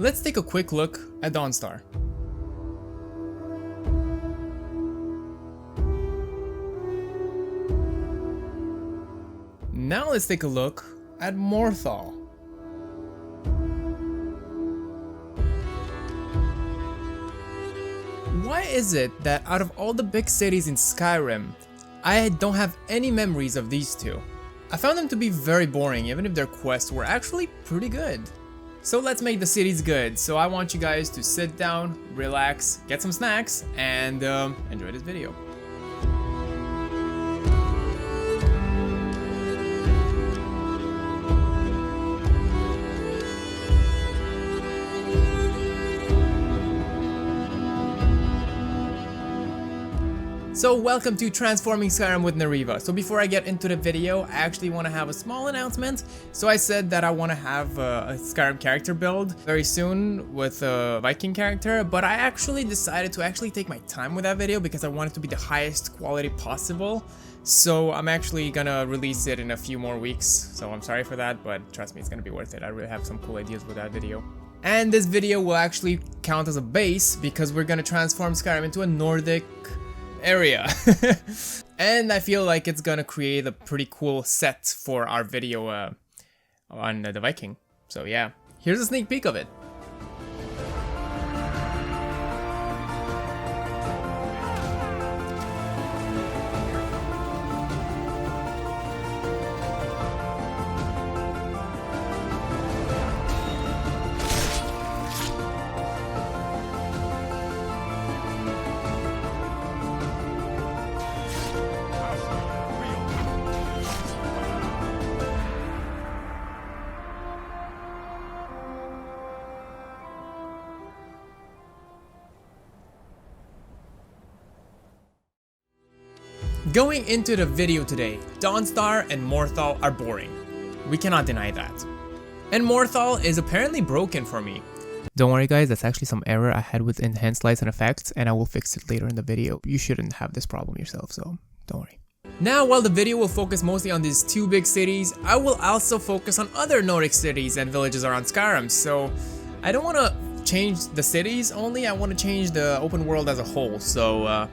Let's take a quick look at Dawnstar. Now let's take a look at Morthal. Why is it that out of all the big cities in Skyrim, I don't have any memories of these two? I found them to be very boring, even if their quests were actually pretty good. So let's make the cities good. So I want you guys to sit down, relax, get some snacks, and enjoy this video. So welcome to Transforming Skyrim with Nariva. So before I get into the video, I actually want to have a small announcement. So I said that I want to have a Skyrim character build very soon with a Viking character, but I actually decided to take my time with that video because I want it to be the highest quality possible. So I'm actually gonna release it in a few more weeks. So I'm sorry for that, but trust me, it's gonna be worth it. I really have some cool ideas with that video. And this video will actually count as a base because we're gonna transform Skyrim into a Nordic area. And I feel like it's gonna create a pretty cool set for our video on the Viking. So yeah, here's a sneak peek of it. Going into the video today, Dawnstar and Morthal are boring. We cannot deny that. And Morthal is apparently broken for me. Don't worry guys, that's actually some error I had with enhanced lights and effects, and I will fix it later in the video. You shouldn't have this problem yourself, so don't worry. Now, while the video will focus mostly on these two big cities, I will also focus on other Nordic cities and villages around Skyrim, so I don't want to change the cities only, I want to change the open world as a whole, so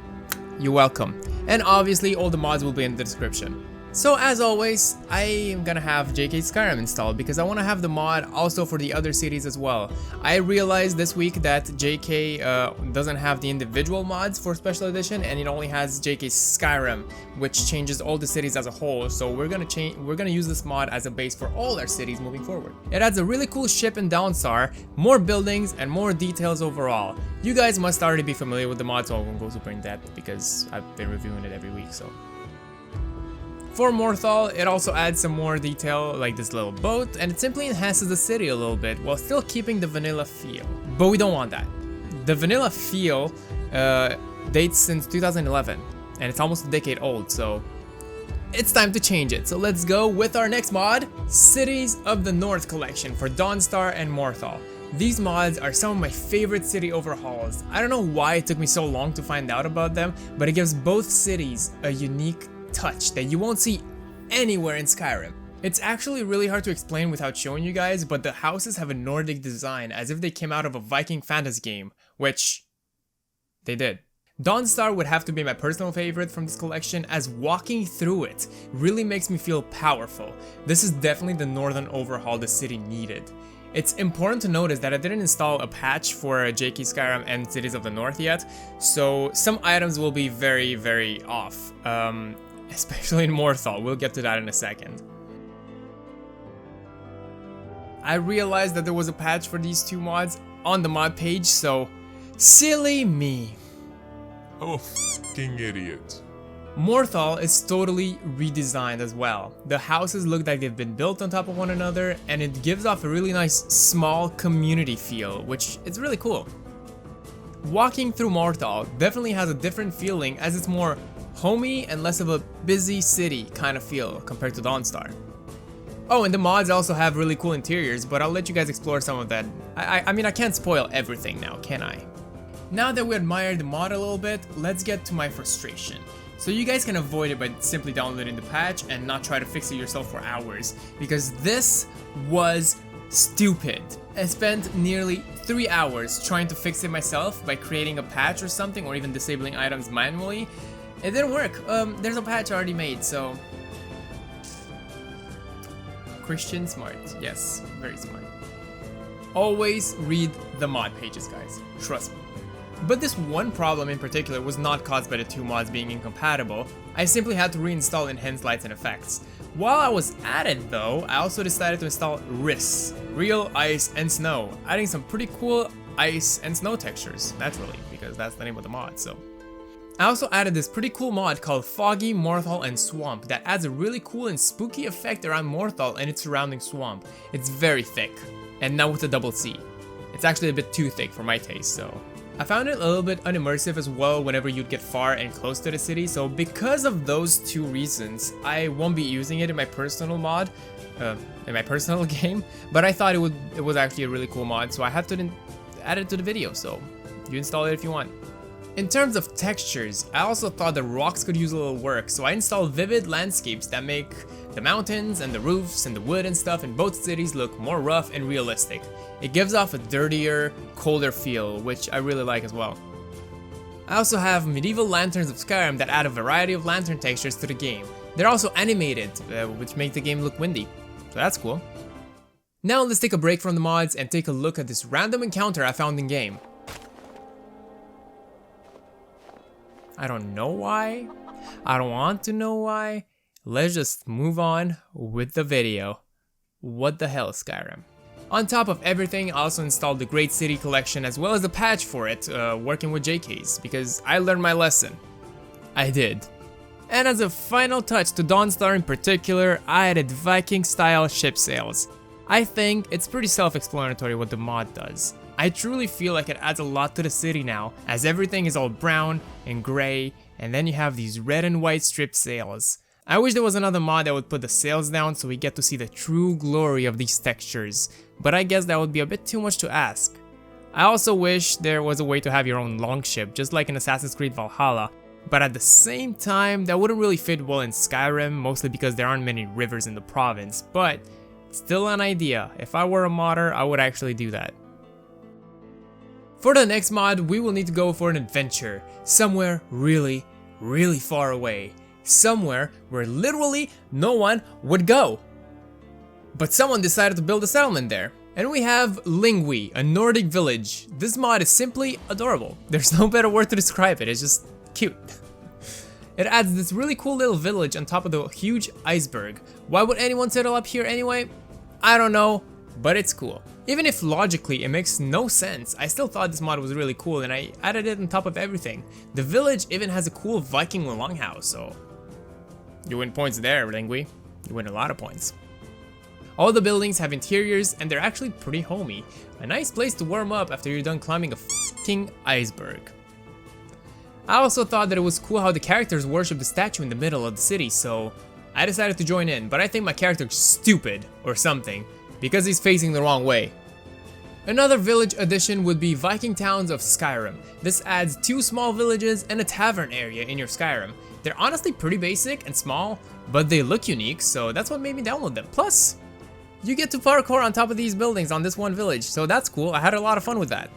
you're welcome. And obviously all the mods will be in the description. So as always, I am gonna have JK Skyrim installed because I want to have the mod also for the other cities as well. I realized this week that JK doesn't have the individual mods for special edition, and it only has JK Skyrim, which changes all the cities as a whole. So we're gonna use this mod as a base for all our cities moving forward. It adds a really cool ship in Dawnstar, more buildings, and more details overall. You guys must already be familiar with the mod, so I won't go super in depth because I've been reviewing it every week. So. For Morthal, it also adds some more detail like this little boat, and it simply enhances the city a little bit while still keeping the vanilla feel. But we don't want that. The vanilla feel dates since 2011, and it's almost a decade old, so it's time to change it. So let's go with our next mod, Cities of the North collection for Dawnstar and Morthal. These mods are some of my favorite city overhauls. I don't know why it took me so long to find out about them, but it gives both cities a unique touch that you won't see anywhere in Skyrim. It's actually really hard to explain without showing you guys, but the houses have a Nordic design as if they came out of a Viking fantasy game, which they did. Dawnstar would have to be my personal favorite from this collection, as walking through it really makes me feel powerful. This is definitely the northern overhaul the city needed. It's important to notice that I didn't install a patch for JK Skyrim and Cities of the North yet, so some items will be very off. Especially in Morthal, we'll get to that in a second. I realized that there was a patch for these two mods on the mod page, so silly me. I'm a fucking idiot. Morthal is totally redesigned as well. The houses look like they've been built on top of one another, and it gives off a really nice small community feel, which is really cool. Walking through Morthal definitely has a different feeling, as it's more homey and less of a busy city kind of feel compared to Dawnstar. Oh, and the mods also have really cool interiors, but I'll let you guys explore some of that. I mean, I can't spoil everything now, can I? Now that we admired the mod a little bit, let's get to my frustration. So you guys can avoid it by simply downloading the patch and not try to fix it yourself for hours, because this was stupid. I spent nearly 3 hours trying to fix it myself by creating a patch or something, or even disabling items manually. It didn't work. There's a patch already made, so... Christian smart. Yes, very smart. Always read the mod pages, guys. Trust me. But this one problem in particular was not caused by the two mods being incompatible. I simply had to reinstall enhanced lights and effects. While I was at it though, I also decided to install RIS, Real Ice and Snow, adding some pretty cool ice and snow textures, naturally, because that's the name of the mod, so. I also added this pretty cool mod called Foggy, Morthal, and Swamp that adds a really cool and spooky effect around Morthal and its surrounding swamp. It's very thick, and now with a double C. It's actually a bit too thick for my taste, so. I found it a little bit unimmersive as well whenever you'd get far and close to the city, so because of those two reasons, I won't be using it in my personal mod, in my personal game, but I thought it was actually a really cool mod, so I had to add it to the video, so you install it if you want. In terms of textures, I also thought the rocks could use a little work, so I installed vivid landscapes that make the mountains and the roofs and the wood and stuff in both cities look more rough and realistic. It gives off a dirtier, colder feel, which I really like as well. I also have medieval lanterns of Skyrim that add a variety of lantern textures to the game. They're also animated, which make the game look windy, so that's cool. Now let's take a break from the mods and take a look at this random encounter I found in game. I don't know why. I don't want to know why. Let's just move on with the video. What the hell, Skyrim? On top of everything, I also installed the Great City Collection as well as a patch for it, working with JKs, because I learned my lesson. I did. And as a final touch to Dawnstar in particular, I added Viking style ship sails. I think it's pretty self-explanatory what the mod does. I truly feel like it adds a lot to the city now, as everything is all brown and gray, and then you have these red and white striped sails. I wish there was another mod that would put the sails down so we get to see the true glory of these textures, but I guess that would be a bit too much to ask. I also wish there was a way to have your own longship, just like in Assassin's Creed Valhalla, but at the same time, that wouldn't really fit well in Skyrim, mostly because there aren't many rivers in the province, but still an idea. If I were a modder, I would actually do that. For the next mod, we will need to go for an adventure, somewhere really, really far away. Somewhere where literally no one would go. But someone decided to build a settlement there. And we have Lengui, a Nordic village. This mod is simply adorable. There's no better word to describe it, it's just cute. It adds this really cool little village on top of the huge iceberg. Why would anyone settle up here anyway? I don't know, but it's cool. Even if logically it makes no sense, I still thought this mod was really cool and I added it on top of everything. The village even has a cool Viking longhouse, so you win points there, Lengui. You win a lot of points. All the buildings have interiors and they're actually pretty homey. A nice place to warm up after you're done climbing a f***ing iceberg. I also thought that it was cool how the characters worship the statue in the middle of the city, so I decided to join in, but I think my character's stupid or something, because he's facing the wrong way. Another village addition would be Viking Towns of Skyrim. This adds 2 small villages and a tavern area in your Skyrim. They're honestly pretty basic and small, but they look unique, so that's what made me download them. Plus, you get to parkour on top of these buildings on this one village, so that's cool. I had a lot of fun with that.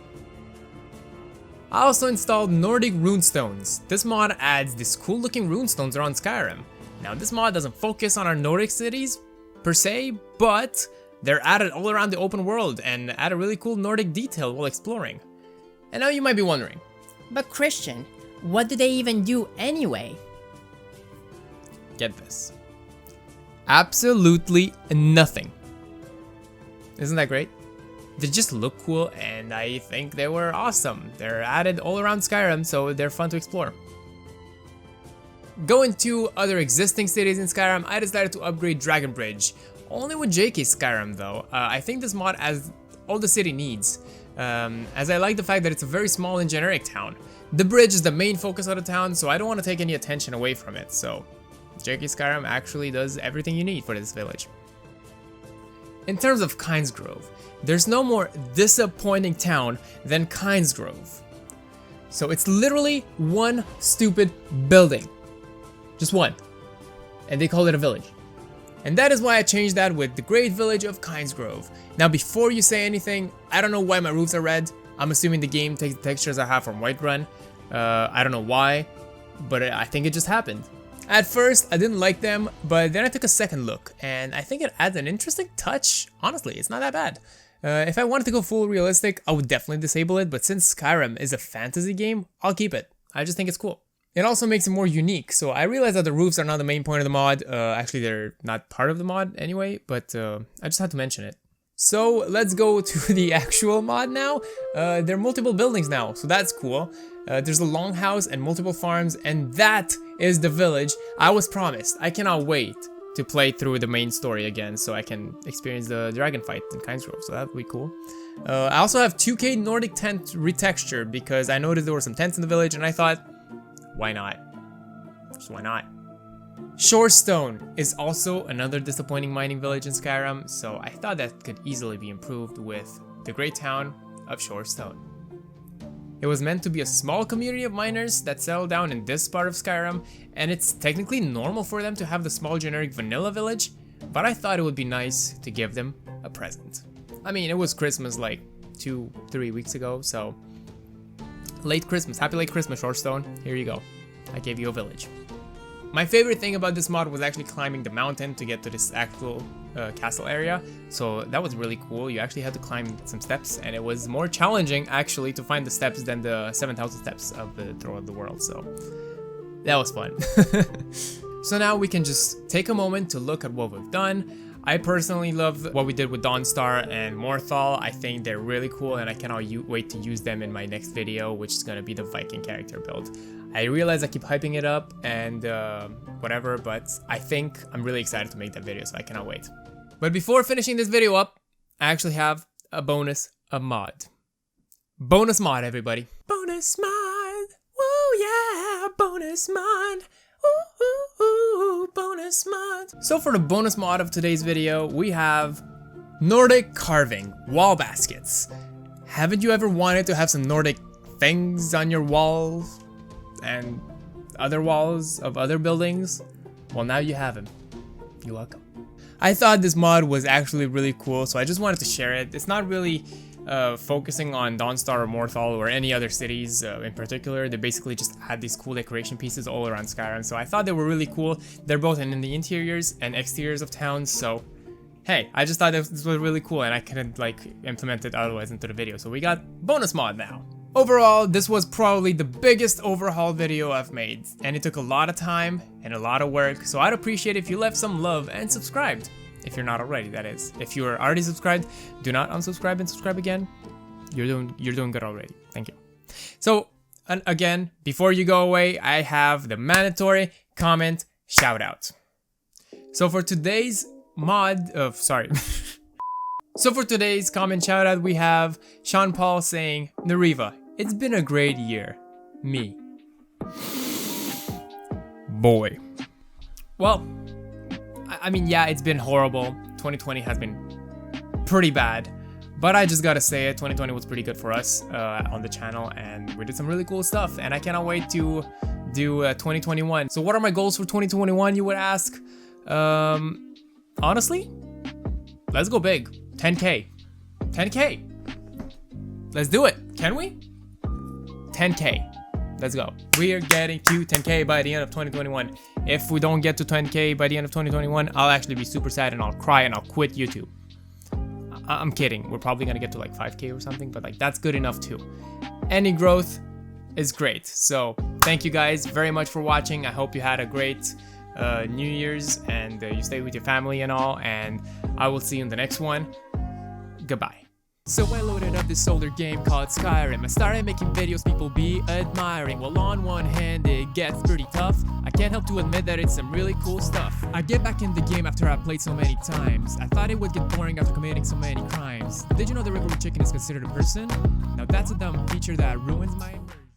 I also installed Nordic runestones. This mod adds these cool looking runestones around Skyrim. Now this mod doesn't focus on our Nordic cities per se, but they're added all around the open world and add a really cool Nordic detail while exploring. And now you might be wondering, But Christian, what do they even do anyway? get this. Absolutely nothing. Isn't that great? They just look cool and I think they were awesome. They're added all around Skyrim, so they're fun to explore. Going to other existing cities in Skyrim, I decided to upgrade Dragon Bridge. Only with JK Skyrim though. I think this mod has all the city needs, as I like the fact that it's a very small and generic town. The bridge is the main focus of the town, so I don't want to take any attention away from it, so JK Skyrim actually does everything you need for this village. In terms of Kynesgrove, there's no more disappointing town than Kynesgrove. So it's literally one stupid building. Just one. And they call it a village. And that is why I changed that with the great village of Kynesgrove. Now before you say anything, I don't know why my roofs are red. I'm assuming the game takes the textures I have from Whiterun. I don't know why, but I think it just happened. At first, I didn't like them, but then I took a second look, and I think it adds an interesting touch. Honestly, it's not that bad. If I wanted to go full realistic, I would definitely disable it, but since Skyrim is a fantasy game, I'll keep it. I just think it's cool. It also makes it more unique, so I realize that the roofs are not the main point of the mod. Actually, they're not part of the mod anyway, but I just had to mention it. So let's go to the actual mod now. There are multiple buildings now, so that's cool. There's a longhouse and multiple farms, and that is the village I was promised. I cannot wait to play through the main story again so I can experience the dragon fight in Kynesgrove, so that would be cool. I also have 2K Nordic tent retexture because I noticed there were some tents in the village and I thought, why not? Just why not? Shorestone is also another disappointing mining village in Skyrim, so I thought that could easily be improved with the great town of Shorestone. It was meant to be a small community of miners that settled down in this part of Skyrim, and it's technically normal for them to have the small generic vanilla village, but I thought it would be nice to give them a present. I mean, it was Christmas like 2-3 weeks ago, so late Christmas, happy late Christmas, Shorestone. Here you go. I gave you a village. My favorite thing about this mod was actually climbing the mountain to get to this actual castle area, so that was really cool. You actually had to climb some steps, and it was more challenging actually to find the steps than the 7,000 steps of the Throne of the World, so that was fun. So now we can just take a moment to look at what we've done. I personally love what we did with Dawnstar and Morthal. I think they're really cool, and I cannot wait to use them in my next video, which is going to be the Viking character build. I realize I keep hyping it up and whatever, but I think I'm really excited to make that video, so I cannot wait. But before finishing this video up, I actually have a bonus, a mod. Bonus mod, everybody. Bonus mod. Woo, yeah, bonus mod. Ooh, ooh, ooh, bonus mod. So for the bonus mod of today's video, we have Nordic carving wall baskets. Haven't you ever wanted to have some Nordic things on your walls and other walls of other buildings? Well, now you have them. You're welcome. I thought this mod was actually really cool, so I just wanted to share it. It's not really focusing on Dawnstar or Morthal or any other cities in particular. They basically just had these cool decoration pieces all around Skyrim, so I thought they were really cool. They're both in the interiors and exteriors of towns, so hey, I just thought this was really cool and I couldn't like implement it otherwise into the video, so we got bonus mod now. Overall, this was probably the biggest overhaul video I've made, and it took a lot of time and a lot of work, so I'd appreciate if you left some love and subscribed. If you're not already, that is. If you are already subscribed, do not unsubscribe and subscribe again. You're doing good already. Thank you. So, and again, before you go away, I have the mandatory comment shout out. So for today's So for today's comment shout out, we have Sean Paul saying, Nariva, it's been a great year. Me. Boy. Well, I mean, yeah, it's been horrible. 2020 has been pretty bad, but I just gotta say it, 2020 was pretty good for us on the channel, and we did some really cool stuff, and I cannot wait to do 2021. So what are my goals for 2021, you would ask? Honestly, let's go big. 10K. 10K. Let's do it. Can we? 10K. Let's go. We are getting to 10K by the end of 2021. If we don't get to 10K by the end of 2021, I'll actually be super sad and I'll cry and I'll quit YouTube. I'm kidding. We're probably gonna get to like 5K or something, but like that's good enough too. Any growth is great. So thank you guys very much for watching. I hope you had a great New Year's and you stay with your family and all, and I will see you in the next one. Goodbye. So I loaded up this older game called Skyrim. I started making videos people be admiring. Well, on one hand it gets pretty tough. I can't help to admit that it's some really cool stuff. I get back in the game after I played so many times. I thought it would get boring after committing so many crimes. Did you know the regular chicken is considered a person? Now that's a dumb feature that ruins my immersion.